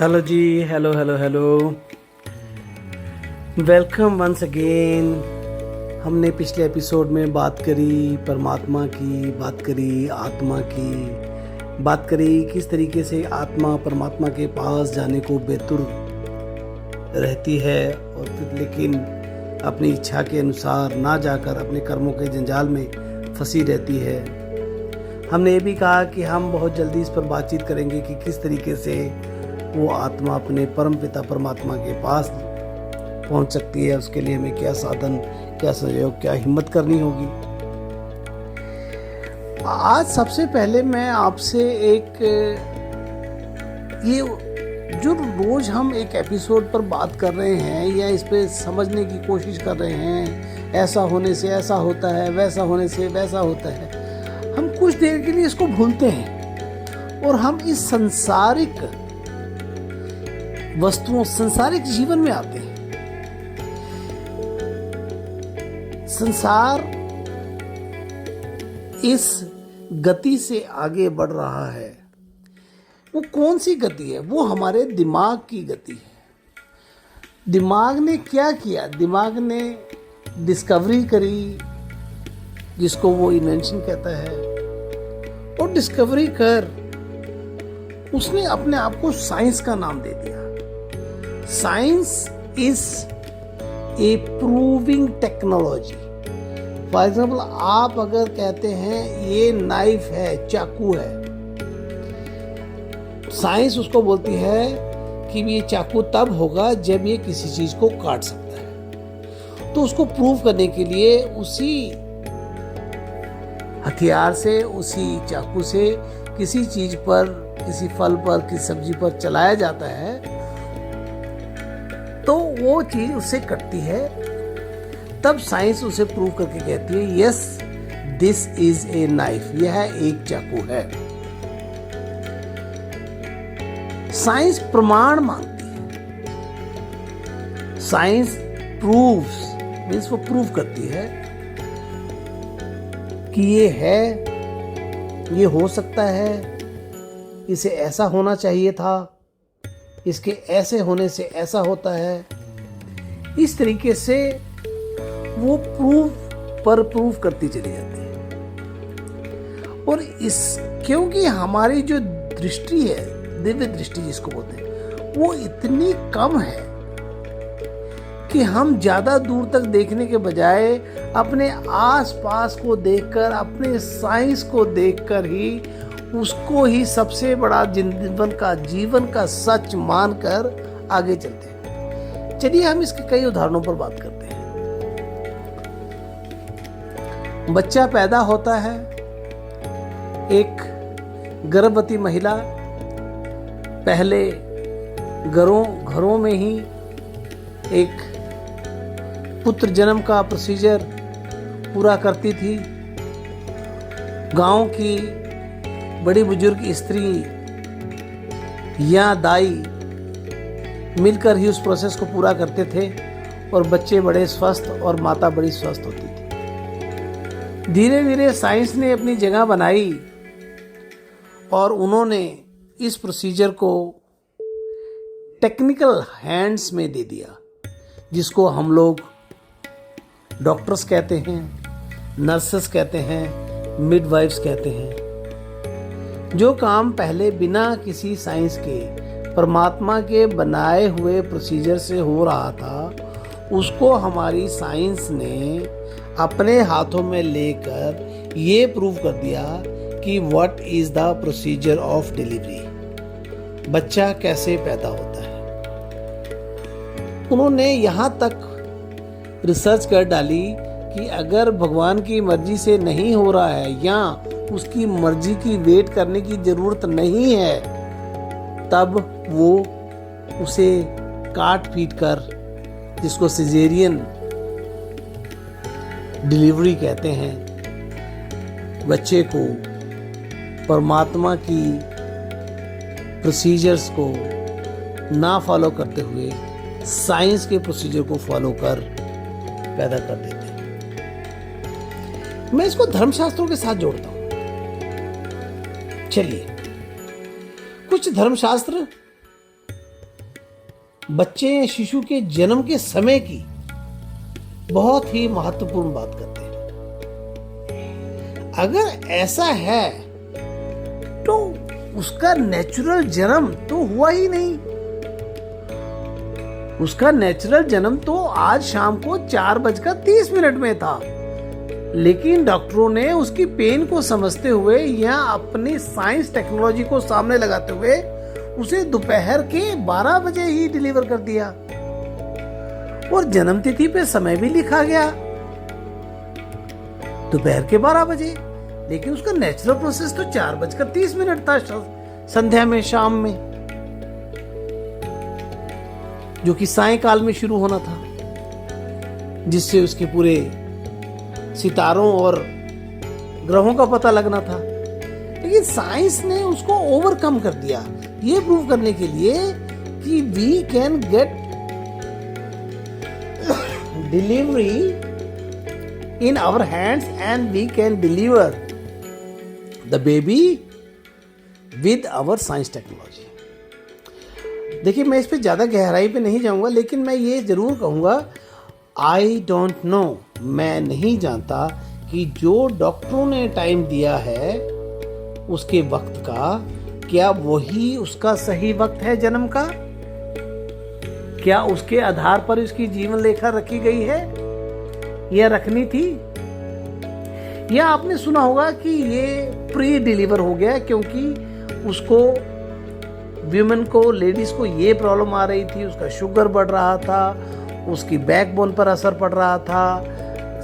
Hello ji, hello hello hello, welcome once again. हमने पिछले episode में बात करी परमात्मा की, बात करी आत्मा की, बात करी किस तरीके से आत्मा परमात्मा के पास जाने को बेतुर रहती है और फिर लेकिन अपनी इच्छा के अनुसार ना जाकर अपने कर्मों के जंजाल में फंसी रहती है। हमने ये भी कहा कि हम बहुत जल्दी इस पर बातचीत करेंगे कि किस तरीके से वो आत्मा अपने परम पिता परमात्मा के पास पहुंच सकती है। उसके लिए हमें क्या साधन, क्या सहयोग, क्या हिम्मत करनी होगी। आज सबसे पहले मैं आपसे एक ये जो रोज हम एक एपिसोड पर बात कर रहे हैं या इस पे समझने की कोशिश कर रहे हैं, ऐसा होने से ऐसा होता है, वैसा होने से वैसा होता है, हम कुछ देर के लिए इसको भूलते हैं और हम इस सांसारिक वस्तुओं, सांसारिक जीवन में आते हैं। संसार इस गति से आगे बढ़ रहा है। वो कौन सी गति है? वो हमारे दिमाग की गति है। दिमाग ने क्या किया? दिमाग ने डिस्कवरी करी, जिसको वो इन्वेंशन कहता है, और डिस्कवरी कर उसने अपने आप को साइंस का नाम दे दिया। Science is a proving technology. For example, आप अगर कहते हैं ये नाइफ है, चाकू है, साइंस उसको बोलती है कि ये चाकू तब होगा जब ये किसी चीज को काट सकता है। तो उसको प्रूव करने के लिए उसी हथियार से, उसी चाकू से किसी चीज पर, किसी फल पर, किसी सब्जी पर चलाया जाता है, तो वो चीज उससे कटती है। तब साइंस उसे प्रूव करके कहती है yes this is a knife, यह एक चाकू है। साइंस प्रमाण मांगती है। साइंस प्रूव्स मीन्स वो प्रूव करती है कि ये है, ये हो सकता है, इसे ऐसा होना चाहिए था, इसके ऐसे होने से ऐसा होता है। इस तरीके से वो प्रूव करती चली जाती है। और इस क्योंकि हमारी जो दृष्टि है, दिव्य दृष्टि जिसको बोलते हैं, वो इतनी कम है कि हम ज्यादा दूर तक देखने के बजाय अपने आसपास को देखकर, अपने साइंस को देखकर ही उसको ही सबसे बड़ा जीवन का सच मानकर आगे चलते हैं। चलिए हम इसके कई उदाहरणों पर बात करते हैं। बच्चा पैदा होता है, एक गर्भवती महिला पहले घरों में ही एक पुत्र जन्म का प्रोसीजर पूरा करती थी। गांव की बड़ी बुजुर्ग स्त्री या दाई मिलकर ही उस प्रोसेस को पूरा करते थे और बच्चे बड़े स्वस्थ और माता बड़ी स्वस्थ होती थी। धीरे धीरे साइंस ने अपनी जगह बनाई और उन्होंने इस प्रोसीजर को टेक्निकल हैंड्स में दे दिया, जिसको हम लोग डॉक्टर्स कहते हैं, नर्सेस कहते हैं, मिडवाइफ्स कहते हैं। जो काम पहले बिना किसी साइंस के, परमात्मा के बनाए हुए प्रोसीजर से हो रहा था, उसको हमारी साइंस ने अपने हाथों में लेकर ये प्रूव कर दिया कि what is the procedure of delivery, बच्चा कैसे पैदा होता है। उन्होंने यहाँ तक रिसर्च कर डाली कि अगर भगवान की मर्जी से नहीं हो रहा है या उसकी मर्जी की वेट करने की जरूरत नहीं है, तब वो उसे काट पीट कर, जिसको सिजेरियन डिलीवरी कहते हैं, बच्चे को परमात्मा की प्रोसीजर्स को ना फॉलो करते हुए साइंस के प्रोसीजर को फॉलो कर पैदा कर देते हैं। मैं इसको धर्मशास्त्रों के साथ जोड़ता हूं। चलिए, कुछ धर्मशास्त्र बच्चे या शिशु के जन्म के समय की बहुत ही महत्वपूर्ण बात करते हैं। अगर ऐसा है तो उसका नेचुरल जन्म तो हुआ ही नहीं। उसका नेचुरल जन्म तो आज शाम को 4:30 में था, लेकिन डॉक्टरों ने उसकी पेन को समझते हुए या अपनी साइंस टेक्नोलॉजी को सामने लगाते हुए उसे दोपहर के 12 बजे ही डिलीवर कर दिया और जन्म तिथि पे समय भी लिखा गया दोपहर के 12 बजे। लेकिन उसका नेचुरल प्रोसेस तो 4:30 था संध्या में, शाम में, जो कि सायंकाल में शुरू होना था, जिससे उसके पूरे सितारों और ग्रहों का पता लगना था। लेकिन साइंस ने उसको ओवरकम कर दिया, ये प्रूव करने के लिए कि we can get delivery in our hands and we can deliver the baby with our science technology. देखिए, मैं इस पे ज़्यादा गहराई पे नहीं जाऊंगा, लेकिन मैं ये ज़रूर कहूँगा, आई डोंट नो, मैं नहीं जानता कि जो डॉक्टरों ने टाइम दिया है उसके वक्त का, क्या वही उसका सही वक्त है जन्म का? क्या उसके आधार पर उसकी जीवन रेखा रखी गई है या रखनी थी? या आपने सुना होगा कि ये प्री डिलीवर हो गया क्योंकि उसको, विमेन को, लेडीज को ये प्रॉब्लम आ रही थी, उसका शुगर बढ़ रहा था, उसकी बैकबोन पर असर पड़ रहा था,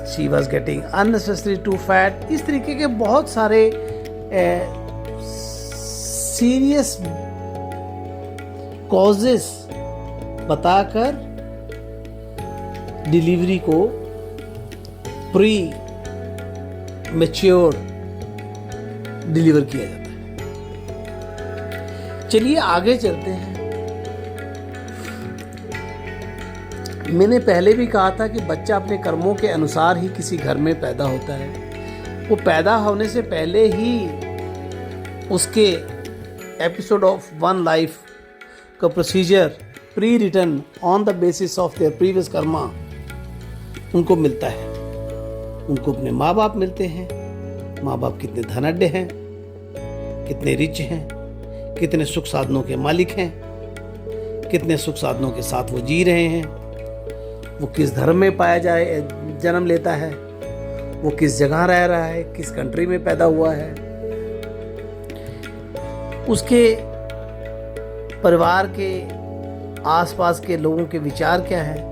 she was getting unnecessary too fat. इस तरीके के बहुत सारे सीरियस कॉजेस बताकर डिलीवरी को प्री मैच्योर डिलीवर किया जाता है। चलिए आगे चलते हैं। मैंने पहले भी कहा था कि बच्चा अपने कर्मों के अनुसार ही किसी घर में पैदा होता है। वो पैदा होने से पहले ही उसके एपिसोड ऑफ वन लाइफ का procedure pre written on the basis of their previous karma उनको मिलता है। उनको अपने माँ बाप मिलते हैं। माँ बाप कितने धनाढ्य हैं, कितने रिच हैं, कितने सुख साधनों के मालिक हैं, कितने सुख साधनों के साथ वो जी रहे हैं, वो किस धर्म में जन्म लेता है, वो किस जगह रह रहा है, किस कंट्री में पैदा हुआ है, उसके परिवार के आसपास के लोगों के विचार क्या हैं,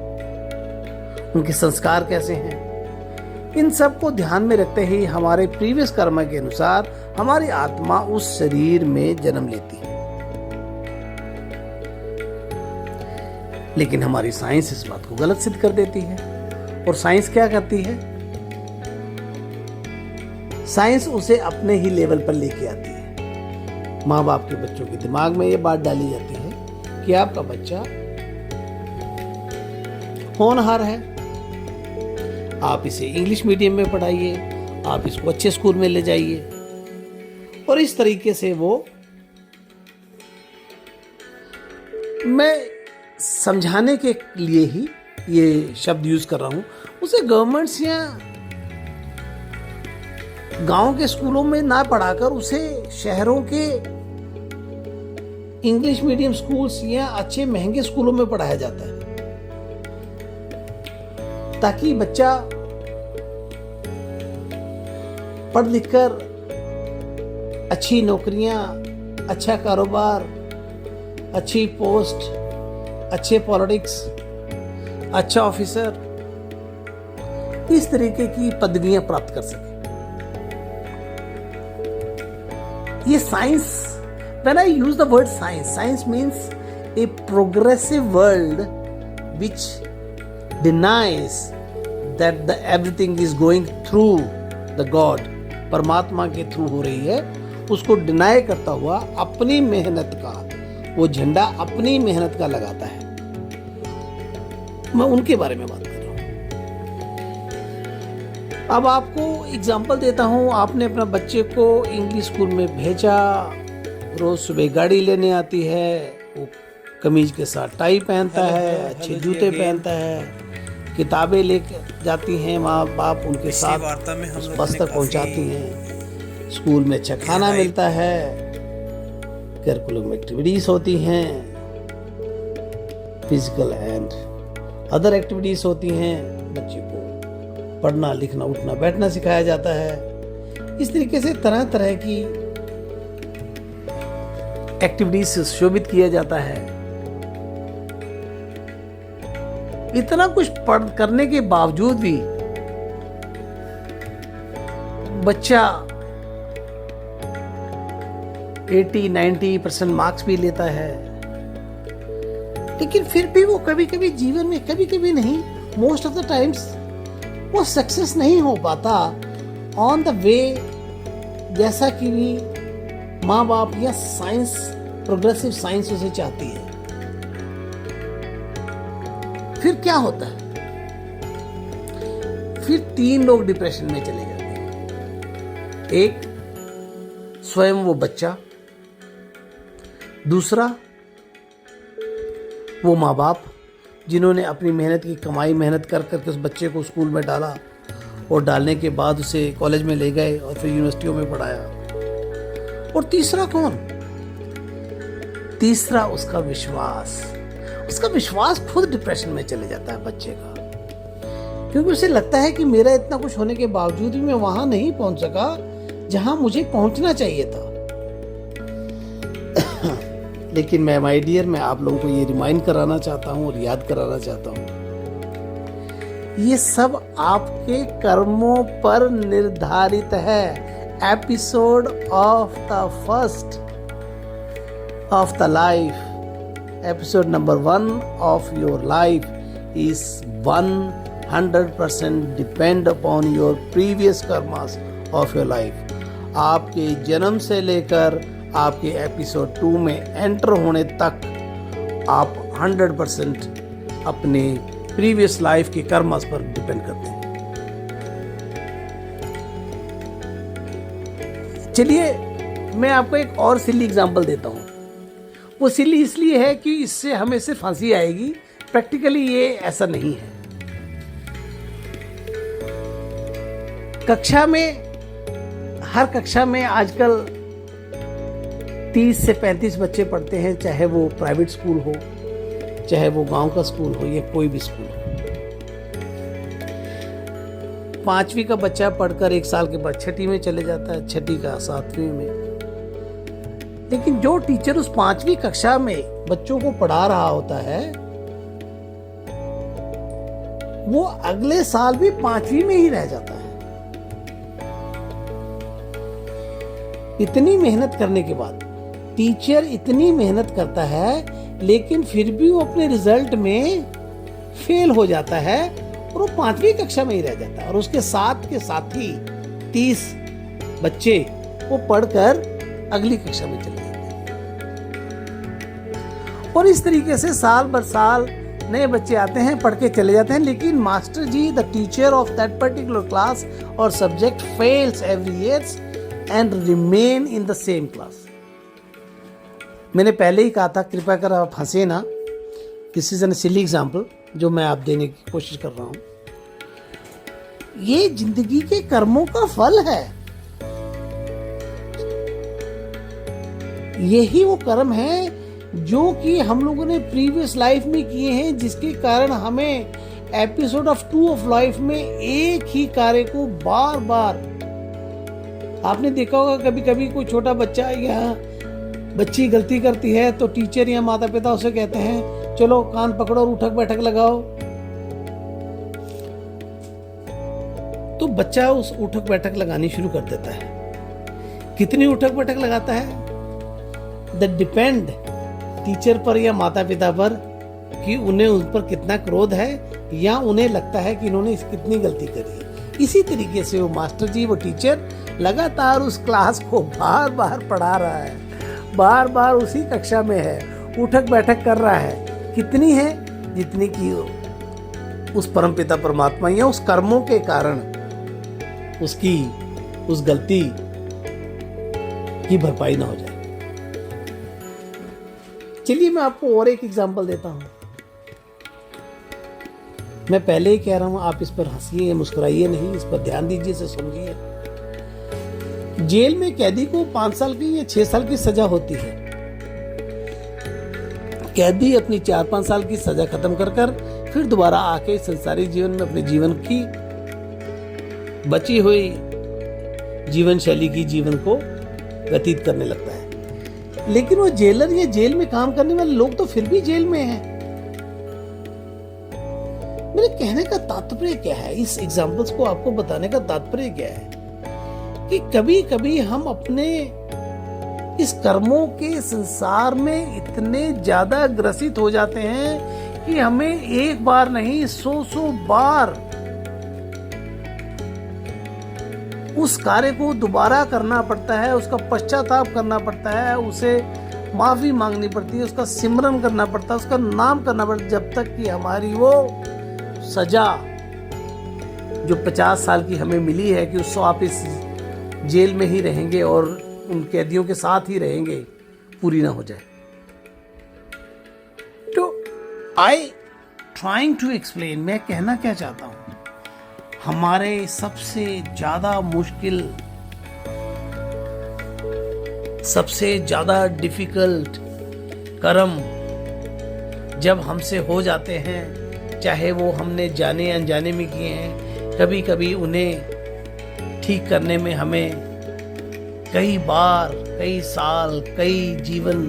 उनके संस्कार कैसे हैं। इन सब को ध्यान में रखते ही हमारे प्रीवियस कर्म के अनुसार हमारी आत्मा उस शरीर में जन्म लेती है। लेकिन हमारी साइंस इस बात को गलत सिद्ध कर देती है। और साइंस क्या करती है? साइंस उसे अपने ही लेवल पर लेके आती है। माँ बाप के बच्चों के दिमाग में ये बात डाली जाती है कि आपका बच्चा होनहार है, आप इसे इंग्लिश मीडियम में पढ़ाइए, आप इसको अच्छे स्कूल में ले जाइए। और इस तरीके से वो, मैं समझाने के लिए ही ये शब्द यूज कर रहा हूं, उसे गवर्नमेंट्स या गांव के स्कूलों में ना पढ़ाकर उसे शहरों के इंग्लिश मीडियम स्कूल्स या अच्छे महंगे स्कूलों में पढ़ाया जाता है, ताकि बच्चा पढ़ लिखकर अच्छी नौकरियां, अच्छा कारोबार, अच्छी पोस्ट, अच्छे पॉलिटिक्स, अच्छा ऑफिसर, इस तरीके की पदवियां प्राप्त कर सके। ये science, when I use the word science means a progressive world which denies that everything is going through the God, परमात्मा के थ्रू हो रही है, उसको डिनाई करता हुआ अपनी मेहनत का, वो झंडा अपनी मेहनत का लगाता है। मैं उनके बारे में बात कर रहा हूं। अब आपको एग्जांपल देता हूं। आपने अपना बच्चे को इंग्लिश स्कूल में भेजा, रोज सुबह गाड़ी लेने आती है, वो कमीज के साथ टाई पहनता है, अच्छे जूते पहनता है, किताबें लेकर जाती हैं माँ बाप उनके साथ, उस बस तक पहुँचाती हैं। स्कूल में अच्छा खाना मिलता है, करिकुलम एक्टिविटीज़ होती हैं, फिजिकल एंड अदर एक्टिविटीज़ होती हैं, बच्चे को पढ़ना लिखना उठना बैठना सिखाया जाता है। इस तरीके से तरह तरह की एक्टिविटीज से शोभित किया जाता है। इतना कुछ पढ़ करने के बावजूद भी बच्चा 80-90% मार्क्स भी लेता है, लेकिन फिर भी वो कभी कभी जीवन में, कभी कभी नहीं, मोस्ट ऑफ द टाइम्स वो सक्सेस नहीं हो पाता ऑन द वे जैसा कि भी माँ बाप या साइंस, प्रोग्रेसिव साइंस उसे चाहती है। फिर क्या होता है? फिर 3 लोग डिप्रेशन में चले जाते हैं। एक, स्वयं वो बच्चा, दूसरा वो माँ बाप जिन्होंने अपनी मेहनत की कमाई मेहनत कर करके उस बच्चे को स्कूल में डाला और डालने के बाद उसे कॉलेज में ले गए और फिर यूनिवर्सिटियों में पढ़ाया। और तीसरा कौन? तीसरा उसका विश्वास। उसका विश्वास खुद डिप्रेशन में चले जाता है बच्चे का, क्योंकि उसे लगता है कि मेरा इतना कुछ होने के बावजूद भी मैं वहां नहीं पहुंच सका जहां मुझे पहुंचना चाहिए था। लेकिन मैं, माय डियर, मैं आप लोगों को ये रिमाइंड कराना चाहता हूं और याद कराना चाहता हूं, ये सब आपके कर्मों पर निर्धारित है। Episode of the first of the life, episode number 1 of your life is 100% depend upon your previous karmas of your life। आपके जन्म से लेकर आपके एपिसोड 2 में एंटर होने तक आप 100% अपने प्रीवियस लाइफ के कर्मास पर डिपेंड करते हैं। चलिए मैं आपको एक और सिली एग्जांपल देता हूं। वो सिली इसलिए है कि इससे हमें सिर्फ हंसी आएगी, प्रैक्टिकली ये ऐसा नहीं है। कक्षा में, हर कक्षा में आजकल 30 से 35 बच्चे पढ़ते हैं, चाहे वो प्राइवेट स्कूल हो, चाहे वो गांव का स्कूल हो या कोई भी स्कूल हो। 5वीं का बच्चा पढ़कर 1 साल के बाद 6ठी में चले जाता है, 6ठी का 7वीं में। लेकिन जो टीचर उस 5वीं कक्षा में बच्चों को पढ़ा रहा होता है, वो अगले साल भी 5वीं में ही रह जाता है। इतनी मेहनत करने के बाद टीचर इतनी मेहनत करता है, लेकिन फिर भी वो अपने रिजल्ट में फेल हो जाता है और वो 5वीं कक्षा में ही रह जाता है। और उसके साथ के साथी 30 बच्चे वो पढ़कर अगली कक्षा में चले जाते हैं। और इस तरीके से साल भर साल नए बच्चे आते हैं, पढ़ के चले जाते हैं, लेकिन master ji, the teacher of that particular class और subject, fails every year and remain in the same class. मैंने पहले ही कहा था, कृपया कर आप हंसे ना, this is an silly example जो मैं आप देने की कोशिश कर रहा हूं। ये जिंदगी के कर्मों का फल है। यही वो कर्म है जो कि हम लोगों ने प्रीवियस लाइफ में किए हैं, जिसके कारण हमें एपिसोड ऑफ 2 ऑफ लाइफ में एक ही कार्य को बार बार, आपने देखा होगा कभी कभी कोई छोटा बच्चा या बच्ची गलती करती है तो टीचर या माता पिता उसे कहते हैं, चलो कान पकड़ो और उठक बैठक लगाओ। तो बच्चा उस उठक बैठक लगानी शुरू कर देता है। कितनी उठक बैठक लगाता है, दैट डिपेंड टीचर पर या माता पिता पर कि उन्हें उन पर कितना क्रोध है या उन्हें लगता है कि इन्होंने कितनी गलती करी है। इसी तरीके से वो मास्टर जी, वो टीचर लगातार उस क्लास को बार बार पढ़ा रहा है, बार बार उसी कक्षा में है, उठक बैठक कर रहा है। कितनी है? जितनी की उस परमपिता परमात्मा या उस कर्मों के कारण उसकी उस गलती की भरपाई ना हो जाए। चलिए मैं आपको और एक एग्जांपल देता हूं। मैं पहले ही कह रहा हूं, आप इस पर हंसिए, मुस्कुराइए नहीं, इस पर ध्यान दीजिए, इसे समझिए। जेल में कैदी को 5 साल की या 6 साल की सजा होती है। कैदी अपनी 4-5 साल की सजा खत्म कर फिर दोबारा आके संसारिक जीवन में अपने जीवन की बची हुई जीवन शैली की जीवन को व्यतीत करने लगता है। लेकिन वो जेलर या जेल में काम करने वाले लोग तो फिर भी जेल में हैं। मेरे कहने का तात्पर्य क्या है, इस एग्जाम्पल्स को आपको बताने का तात्पर्य क्या है कि कभी कभी हम अपने इस कर्मों के संसार में इतने ज्यादा ग्रसित हो जाते हैं कि हमें एक बार नहीं 100 बार उस कार्य को दोबारा करना पड़ता है, उसका पश्चाताप करना पड़ता है, उसे माफी मांगनी पड़ती है, उसका सिमरन करना पड़ता है, उसका नाम करना पड़ता है, जब तक कि हमारी वो सजा जो 50 साल की हमें मिली है कि उसको आप इस जेल में ही रहेंगे और उन कैदियों के साथ ही रहेंगे, पूरी ना हो जाए। तो आई ट्राइंग टू एक्सप्लेन, मैं कहना क्या चाहता हूं, हमारे सबसे ज्यादा मुश्किल, सबसे ज्यादा डिफिकल्ट कर्म जब हमसे हो जाते हैं, चाहे वो हमने जाने अनजाने में किए हैं, कभी कभी उन्हें ठीक करने में हमें कई बार, कई साल, कई जीवन,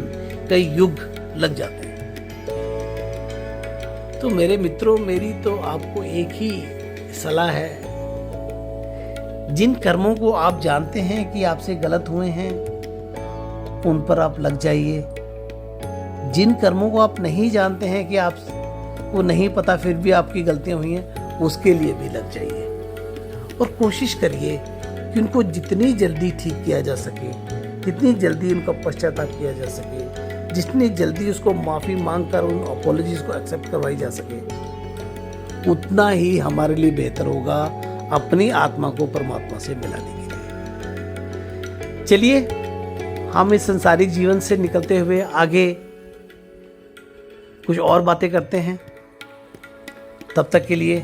कई युग लग जाते हैं। तो मेरे मित्रों, मेरी तो आपको एक ही सलाह है, जिन कर्मों को आप जानते हैं कि आपसे गलत हुए हैं उन पर आप लग जाइए। जिन कर्मों को आप नहीं जानते हैं कि आप वो नहीं पता फिर भी आपकी गलतियां हुई हैं, उसके लिए भी लग जाइए और कोशिश करिए कि उनको जितनी जल्दी ठीक किया जा सके, जितनी जल्दी उनका पश्चाताप किया जा सके, जितनी जल्दी उसको माफ़ी मांगकर उन अपॉलॉजीज को एक्सेप्ट करवाई जा सके, उतना ही हमारे लिए बेहतर होगा अपनी आत्मा को परमात्मा से मिलाने के लिए। चलिए हम इस संसारिक जीवन से निकलते हुए आगे कुछ और बातें करते हैं। तब तक के लिए